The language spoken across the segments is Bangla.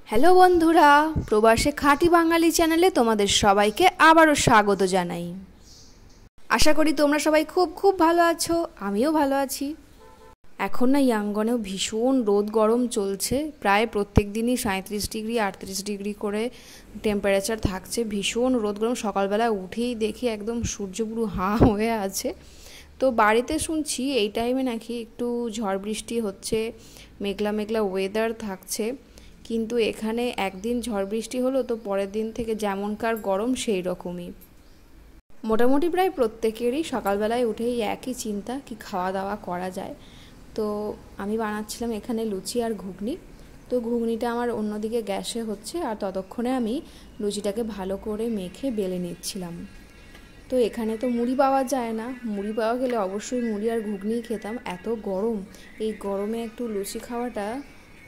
হ্যালো বন্ধুরা, প্রবাসে খাঁটি বাঙালি চ্যানেলে তোমাদের সবাইকে আবারও স্বাগত জানাই। আশা করি তোমরা সবাই খুব খুব ভালো আছো, আমিও ভালো আছি। এখন না ইয়াঙ্গনেও ভীষণ রোদ গরম চলছে, প্রায় প্রত্যেক দিনই 37 ডিগ্রি 38 ডিগ্রি করে টেম্পারেচার থাকছে। ভীষণ রোদ গরম, সকালবেলা উঠেই দেখি একদম সূর্য পুরো হাঁ হয়ে আছে। তো বাড়িতে শুনছি এই টাইমে নাকি একটু ঝড় বৃষ্টি হচ্ছে, মেঘলা মেঘলা ওয়েদার থাকছে। কিন্তু এখানে একদিন ঝড় বৃষ্টি হলো তো পরের দিন থেকে যেমনকার গরম সেই রকমই। মোটামুটি প্রায় প্রত্যেকেরই সকালবেলায় উঠেই একই চিন্তা, কি খাওয়া দাওয়া করা যায়। তো আমি বানাচ্ছিলাম এখানে লুচি আর ঘুগনি। তো ঘুগনিটা আমার অন্যদিকে গ্যাসে হচ্ছে, আর ততক্ষণে আমি লুচিটাকে ভালো করে মেখে বেলে নিচ্ছিলাম। তো এখানে তো মুড়ি পাওয়া যায় না, মুড়ি পাওয়া গেলে অবশ্যই মুড়ি আর ঘুগনিই খেতাম। এত গরম, এই গরমে একটু লুচি খাওয়াটা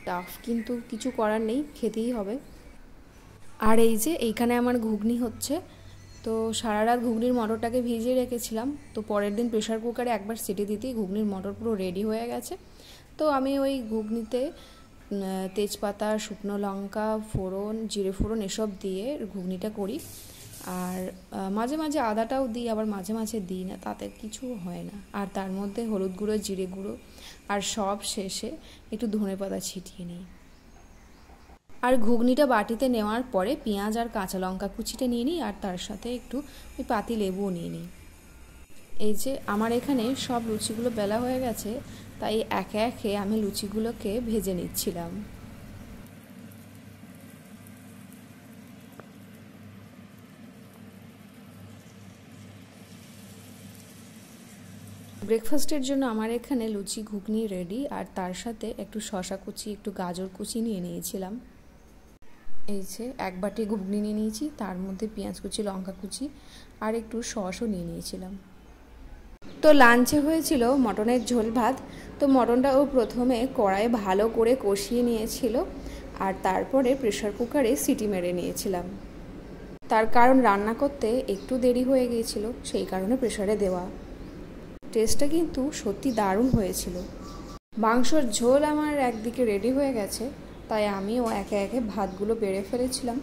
টাফ, কিন্তু কিছু করার নেই, খেতেই হবে। আর এই যে এইখানে আমার ঘুগনি হচ্ছে। তো সারা রাত ঘুগনির মটরটাকে ভিজিয়ে রেখেছিলাম, তো পরের দিন প্রেশার কুকারে একবার সিটি দিতেই ঘুগনির মটর পুরো রেডি হয়ে গেছে। তো আমি ওই ঘুগনিতে তেজপাতা, শুকনো লঙ্কা, ফোড়ন, জিরে ফোড়ন এসব দিয়ে ঘুগনিটা করি। আর মাঝে মাঝে আদাটাও দিই, আবার মাঝে মাঝে দিই না, তাতে কিছু হয় না। আর তার মধ্যে হলুদ গুঁড়ো, জিরে গুঁড়ো, আর সব শেষে একটু ধনেপাতা ছিটিয়ে নিই। আর ঘুগনিটা বাটিতে নেওয়ার পরে পেঁয়াজ আর কাঁচা লঙ্কা কুচিটা নিয়ে নিই, আর তার সাথে একটু ওই পাতি লেবুও নিয়ে নিই। এই যে আমার এখানে সব লুচিগুলো বেলা হয়ে গেছে, তাই একে একে আমি লুচিগুলোকে ভেজে নিচ্ছিলাম। ব্রেকফাস্টের জন্য আমার এখানে লুচি ঘুগনি রেডি, আর তার সাথে একটু শসা কুচি, একটু গাজর কুচি নিয়ে নিয়েছিলাম। এই যে এক বাটি ঘুগনি নিয়ে নিয়েছি, তার মধ্যে পেঁয়াজ কুচি, লঙ্কা কুচি আর একটু সসও নিয়ে নিয়েছিলাম। তো লাঞ্চে হয়েছিল মটনের ঝোল ভাত। তো মটনটাও প্রথমে কড়াইয়ে ভালো করে কষিয়ে নিয়েছিল, আর তারপরে প্রেশার কুকারে সিটি মেরে নিয়েছিলাম। তার কারণ রান্না করতে একটু দেরি হয়ে গিয়েছিল, সেই কারণে প্রেশারে দেওয়া। টেস্টটা কিন্তু সত্যি দারুণ হয়েছিল। মাংসর ঝোল আমার একদিকে রেডি হয়ে গেছে, তাই আমিও একে একে ভাতগুলো বেড়ে ফেলেছিলাম।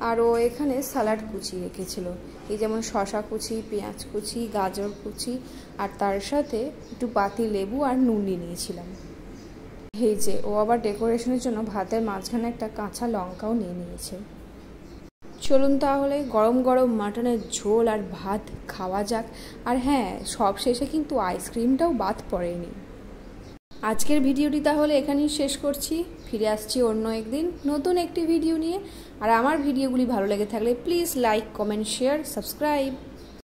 আর ও এখানে স্যালাড কুচি রেখেছিল, এই যেমন শসা কুচি, পেঁয়াজ কুচি, গাজর কুচি, আর তার সাথে একটু পাতি লেবু আর নুন নিয়েছিলাম। এই যে ও আবার ডেকোরেশনের জন্য ভাতের মাঝখানে একটা কাঁচা লঙ্কাও নিয়ে নিয়েছে। চলুন তাহলে গরম গরম মাটনের ঝোল আর ভাত খাওয়া যাক। আর হ্যাঁ, সব শেষে কিন্তু আইসক্রিমটাও বাদ পড়েনি। আজকের ভিডিওটি তাহলে এখানেই শেষ করছি, ফিরে আসছি অন্য একদিন নতুন একটি ভিডিও নিয়ে। আর আমার ভিডিওগুলি ভালো লেগে থাকলে please like, comment, share, subscribe.